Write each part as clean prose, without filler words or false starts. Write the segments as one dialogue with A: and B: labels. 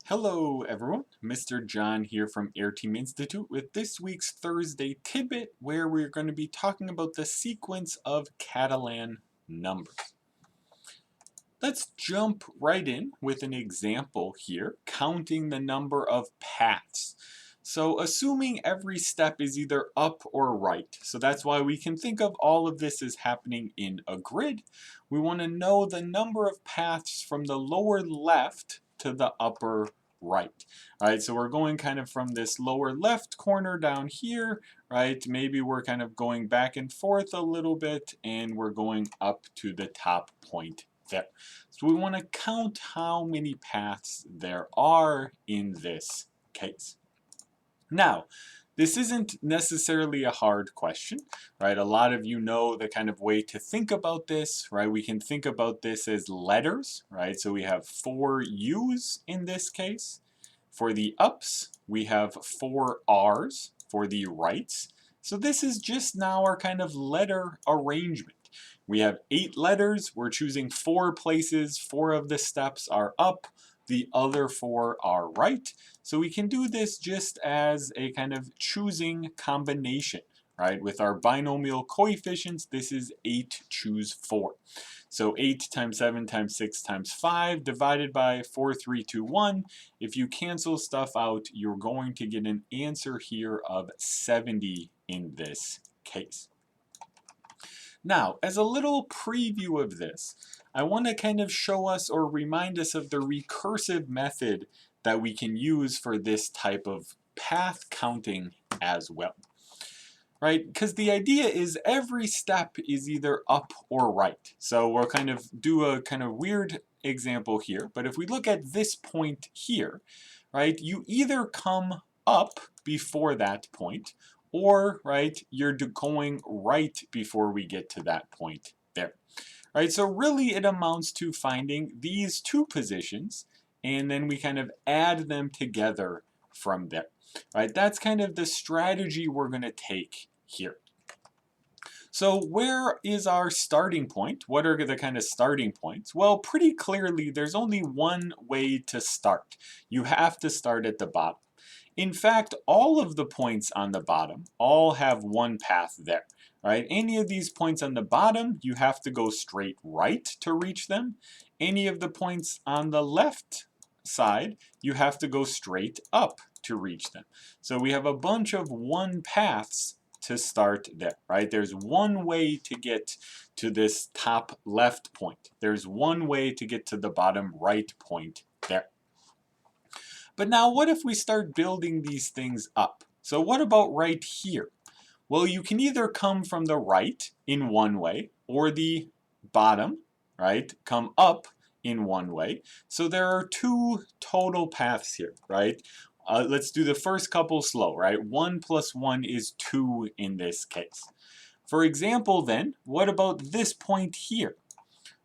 A: Hello everyone, Mr. John here from Areteem Institute with this week's Thursday Tidbit where we're going to be talking about the sequence of Catalan numbers. Let's jump right in with an example here, counting the number of paths. So assuming every step is either up or right, so that's why we can think of all of this as happening in a grid. We want to know the number of paths from the lower left to the upper right. Alright, so we're going kind of from this lower left corner down here, right? Maybe we're kind of going back and forth a little bit and we're going up to the top point there. So we want to count how many paths there are in this case. Now, this isn't necessarily a hard question, right? A lot of you know the kind of way to think about this, right? We can think about this as letters, right? So we have 4 U's in this case. For the ups, we have 4 R's for the rights. So this is just now our kind of letter arrangement. We have 8 letters, we're choosing 4 places, 4 of the steps are up, the other 4 are right. So we can do this just as a kind of choosing combination, right? With our binomial coefficients, this is 8 choose 4. So 8 times 7 times 6 times 5 divided by 4, 3, 2, 1. If you cancel stuff out, you're going to get an answer here of 70 in this case. Now, as a little preview of this, I want to kind of show us or remind us of the recursive method that we can use for this type of path counting as well. Right? Because the idea is every step is either up or right. So we'll kind of do a kind of weird example here, but if we look at this point here, right, you either come up before that point, or, right, you're going right before we get to that point there. Right, so really it amounts to finding these 2 positions, and then we kind of add them together from there. Right, that's kind of the strategy we're going to take here. So where is our starting point? What are the kind of starting points? Well, pretty clearly there's only one way to start. You have to start at the bottom. In fact, all of the points on the bottom all have one path there, right? Any of these points on the bottom, you have to go straight right to reach them. Any of the points on the left side, you have to go straight up to reach them. So we have a bunch of one paths to start there, right? There's one way to get to this top left point. There's one way to get to the bottom right point there. But now what if we start building these things up? So what about right here? Well, you can either come from the right in one way or the bottom, right, come up in one way. So there are 2 total paths here, right? Let's do the first couple slow, right? 1 plus 1 is 2 in this case. For example then, what about this point here?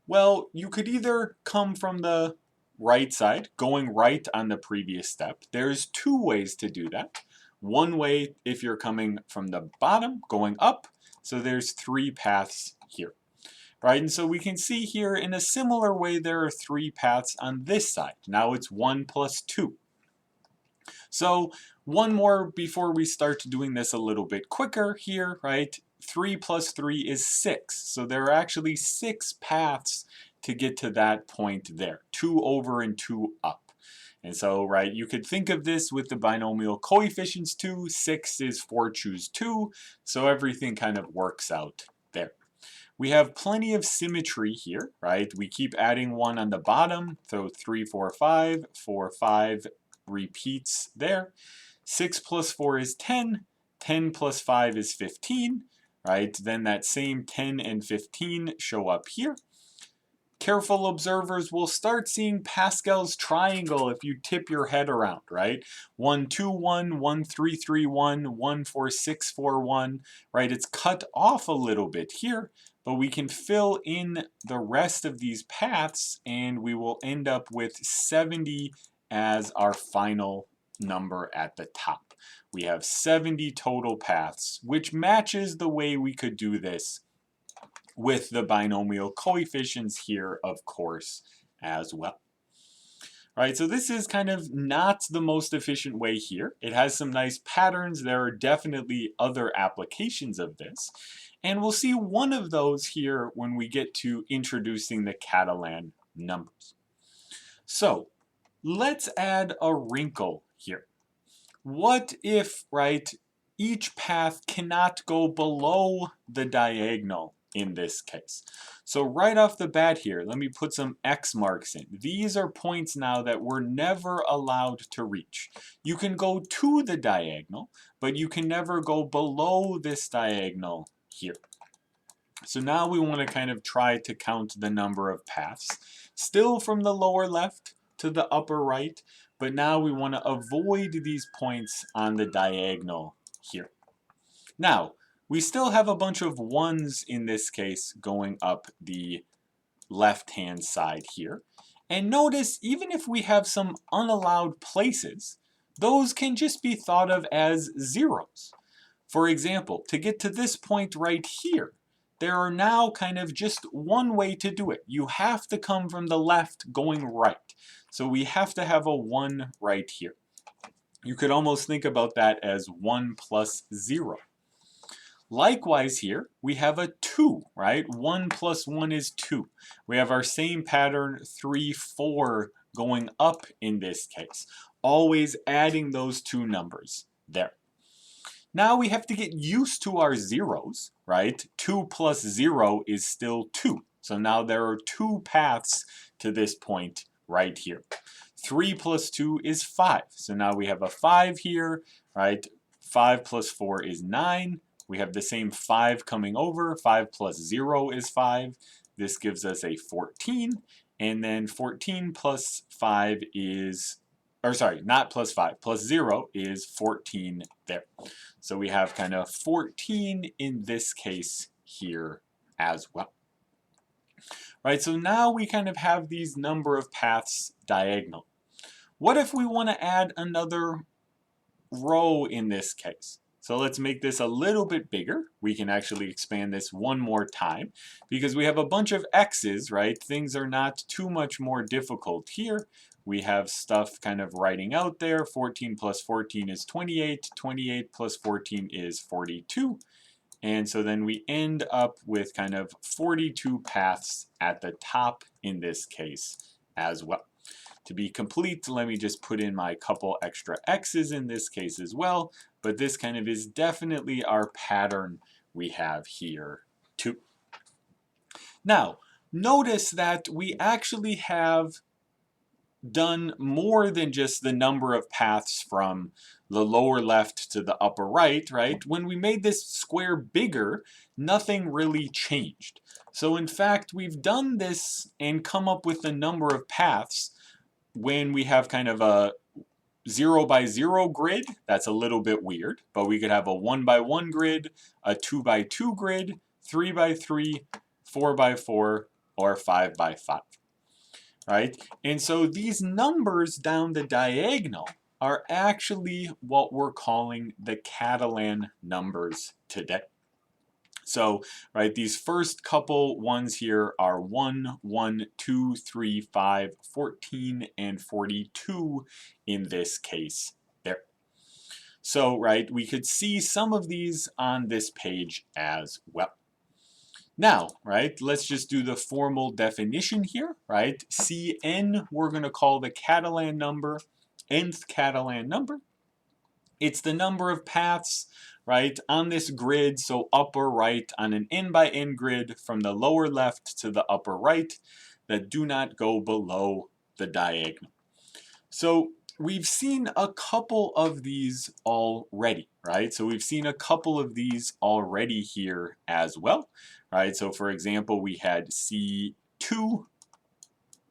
A: Well, you could either come from the right side, going right on the previous step. There's 2 ways to do that. One way if you're coming from the bottom, going up. So there's 3 paths here. Right, and so we can see here in a similar way there are 3 paths on this side. Now it's 1 plus 2. So one more before we start doing this a little bit quicker here, right? 3 plus 3 is 6. So there are actually 6 paths to get to that point there. 2 over and 2 up. And so, right, you could think of this with the binomial coefficients too. 6 is 4 choose 2. So everything kind of works out there. We have plenty of symmetry here, right? We keep adding 1 on the bottom. So 3, 4, 5, 4, 5 repeats there. 6 plus 4 is 10. 10 plus 5 is 15, right? Then that same 10 and 15 show up here. Careful observers will start seeing Pascal's triangle if you tip your head around, right? 1, 2, 1, 1, 3, 3, 1, 1, 4, 6, 4, 1, right? It's cut off a little bit here, but we can fill in the rest of these paths and we will end up with 70 as our final number at the top. We have 70 total paths, which matches the way we could do this with the binomial coefficients here, of course, as well. right? So this is kind of not the most efficient way here. It has some nice patterns. There are definitely other applications of this. And we'll see one of those here when we get to introducing the Catalan numbers. So let's add a wrinkle here. What if, right, each path cannot go below the diagonal in this case? So right off the bat here, let me put some X marks in. These are points now that we're never allowed to reach. You can go to the diagonal, but you can never go below this diagonal here. So now we want to kind of try to count the number of paths, still from the lower left to the upper right, but now we want to avoid these points on the diagonal here. Now, we still have a bunch of ones in this case going up the left-hand side here. And notice, even if we have some unallowed places, those can just be thought of as zeros. For example, to get to this point right here, there are now kind of just one way to do it. You have to come from the left going right. So we have to have a 1 right here. You could almost think about that as 1 plus 0. Likewise here, we have a 2, right? 1 plus 1 is 2. We have our same pattern, 3, 4 going up in this case. Always adding those two numbers there. Now we have to get used to our zeros, right? 2 plus 0 is still 2. So now there are 2 paths to this point right here. 3 plus 2 is 5. So now we have a 5 here, right? 5 plus 4 is 9. We have the same 5 coming over. 5 plus 0 is 5. This gives us a 14. And then 14 plus 5 is, or sorry, not plus 5, plus 0 is 14 there. So we have kind of 14 in this case here as well. Right, so now we kind of have these number of paths diagonal. What if we want to add another row in this case? So let's make this a little bit bigger. We can actually expand this one more time because we have a bunch of x's, right? Things are not too much more difficult here. We have stuff kind of writing out there. 14 plus 14 is 28. 28 plus 14 is 42. And so then we end up with kind of 42 paths at the top in this case as well. To be complete, let me just put in my couple extra x's in this case as well. But this kind of is definitely our pattern we have here too. Now, notice that we actually have done more than just the number of paths from the lower left to the upper right, right? When we made this square bigger, nothing really changed. So in fact, we've done this and come up with the number of paths when we have kind of a 0 by 0 grid. That's a little bit weird, but we could have a 1 by 1 grid, a 2 by 2 grid, 3 by 3, 4 by 4, or 5 by 5. Right? And so these numbers down the diagonal are actually what we're calling the Catalan numbers today. So, right, these first couple ones here are 1, 1, 2, 3, 5, 14, and 42 in this case there. So, right, we could see some of these on this page as well. Now, right, let's just do the formal definition here, right? Cn, we're going to call the Catalan number, nth Catalan number. It's the number of paths, right, on this grid, so upper right on an n by n grid from the lower left to the upper right that do not go below the diagonal. So we've seen a couple of these already, right? So we've seen a couple of these already here as well, right? So for example, we had C2,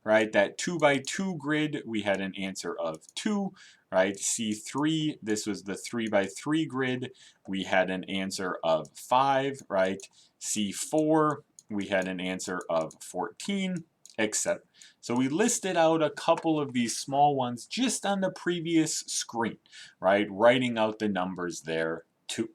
A: right? That 2 by 2 grid, we had an answer of 2, right? C3, this was the 3 by 3 grid, we had an answer of 5, right? C4, we had an answer of 14, etc. So we listed out a couple of these small ones just on the previous screen, right? Writing out the numbers there too.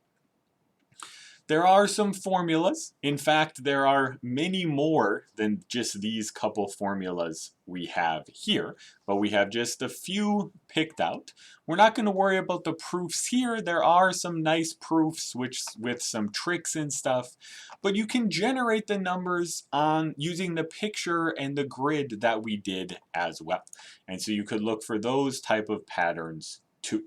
A: There are some formulas. In fact, there are many more than just these couple formulas we have here, but we have just a few picked out. We're not going to worry about the proofs here. There are some nice proofs with some tricks and stuff, but you can generate the numbers on using the picture and the grid that we did as well. And so you could look for those type of patterns too.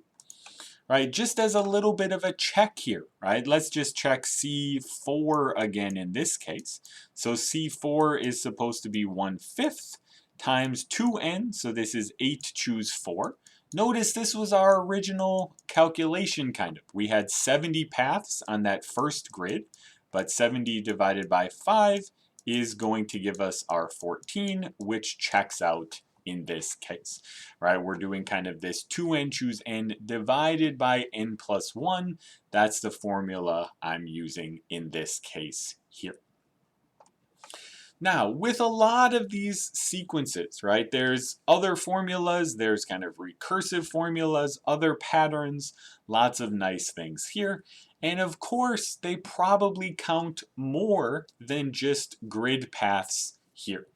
A: Right, just as a little bit of a check here, right? Let's just check C4 again in this case. So C4 is supposed to be 1/5 times 2n, so this is 8 choose 4. Notice this was our original calculation kind of. We had 70 paths on that first grid, but 70 divided by 5 is going to give us our 14, which checks out in this case, right? We're doing kind of this 2n choose n divided by n plus 1. That's the formula I'm using in this case here. Now, with a lot of these sequences, right, there's other formulas, there's kind of recursive formulas, other patterns, lots of nice things here. And of course, they probably count more than just grid paths here.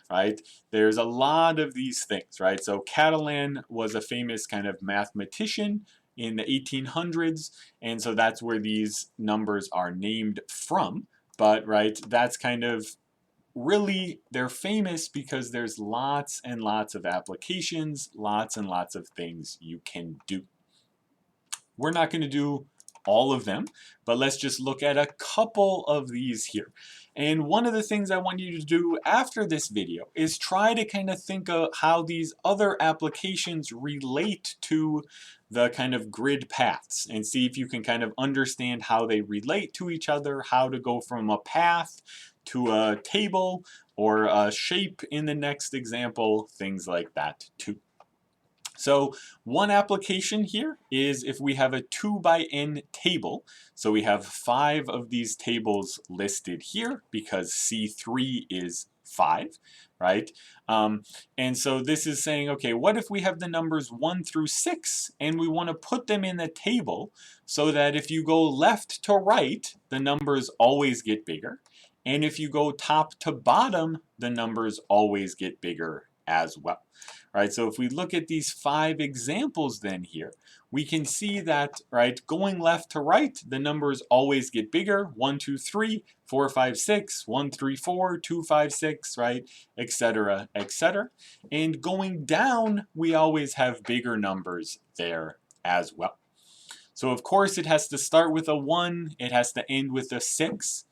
A: Right? There's a lot of these things, right? So Catalan was a famous kind of mathematician in the 1800s, and so that's where these numbers are named from. But, right, that's kind of really, they're famous because there's lots and lots of applications, lots and lots of things you can do. We're not going to do all of them, but let's just look at a couple of these here. And one of the things I want you to do after this video is try to kind of think of how these other applications relate to the kind of grid paths and see if you can kind of understand how they relate to each other, how to go from a path to a table or a shape in the next example, things like that too. So one application here is if we have a 2 by n table. So we have 5 of these tables listed here because C3 is 5, right? And so this is saying, okay, what if we have the numbers 1 through 6 and we want to put them in the table so that if you go left to right, the numbers always get bigger. And if you go top to bottom, the numbers always get bigger as well. Right, so if we look at these 5 examples then here, we can see that, right, going left to right, the numbers always get bigger, 1, 2, 3, 4, 5, 6, 1, 3, 4, 2, 5, 6, right, etc., etc. And going down, we always have bigger numbers there as well. So of course it has to start with a 1, it has to end with a 6.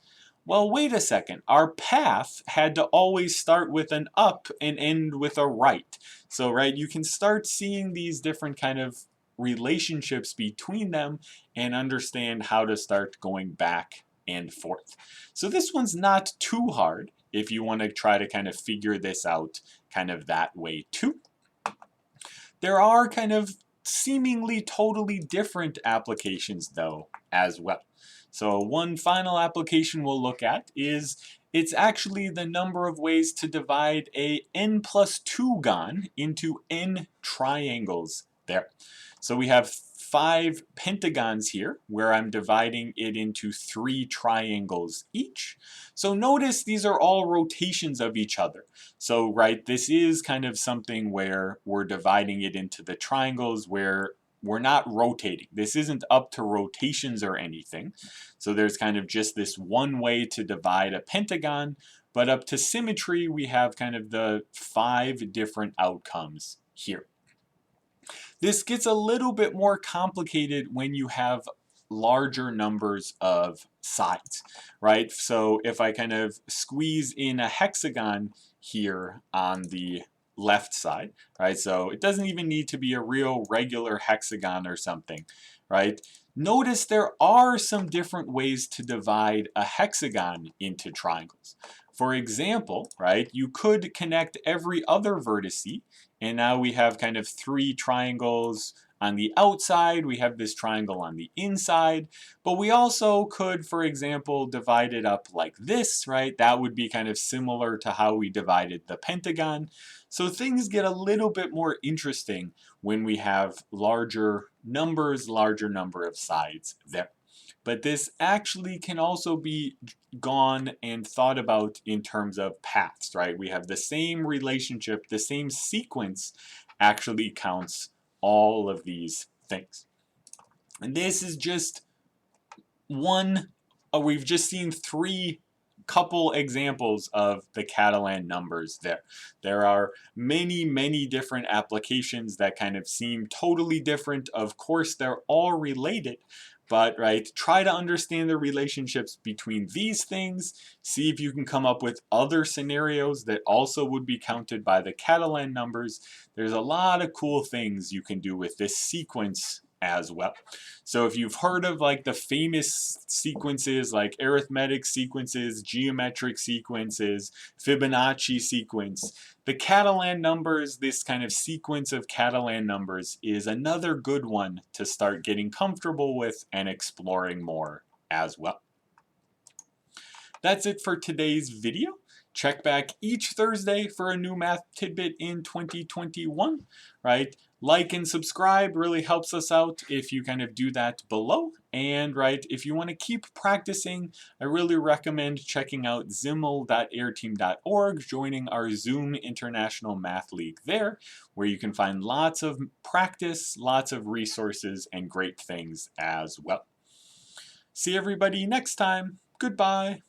A: Well, wait a second. Our path had to always start with an up and end with a right. So, right, you can start seeing these different kind of relationships between them and understand how to start going back and forth. So this one's not too hard if you want to try to kind of figure this out kind of that way too. There are kind of seemingly totally different applications though as well. So one final application we'll look at is it's actually the number of ways to divide a n plus 2 gon into n triangles there. So we have 5 pentagons here where I'm dividing it into 3 triangles each. So notice these are all rotations of each other. So right, this is kind of something where we're dividing it into the triangles where we're not rotating. This isn't up to rotations or anything. So there's kind of just this one way to divide a pentagon, but up to symmetry, we have kind of the 5 different outcomes here. This gets a little bit more complicated when you have larger numbers of sides, right? So if I kind of squeeze in a hexagon here on the left side, right? So it doesn't even need to be a real regular hexagon or something, right? Notice there are some different ways to divide a hexagon into triangles. For example, right, you could connect every other vertice, and now we have kind of 3 triangles on the outside, we have this triangle on the inside, but we also could, for example, divide it up like this, right? That would be kind of similar to how we divided the pentagon. So things get a little bit more interesting when we have larger numbers, larger number of sides there. but this actually can also be gone and thought about in terms of paths, right? We have the same relationship, the same sequence actually counts all of these things. And this is just one, we've just seen three couple examples of the Catalan numbers there. There are many, many different applications that kind of seem totally different. Of course, they're all related, but right, try to understand the relationships between these things, see if you can come up with other scenarios that also would be counted by the Catalan numbers. There's a lot of cool things you can do with this sequence as well. So if you've heard of like the famous sequences like arithmetic sequences, geometric sequences, Fibonacci sequence, the Catalan numbers, this kind of sequence of Catalan numbers is another good one to start getting comfortable with and exploring more as well. That's it for today's video. Check back each Thursday for a new math tidbit in 2021, right? Like and subscribe really helps us out if you kind of do that below. And right, if you want to keep practicing, I really recommend checking out ziml.areteem.org, joining our Zoom International Math League there, where you can find lots of practice, lots of resources, and great things as well. See everybody next time. Goodbye.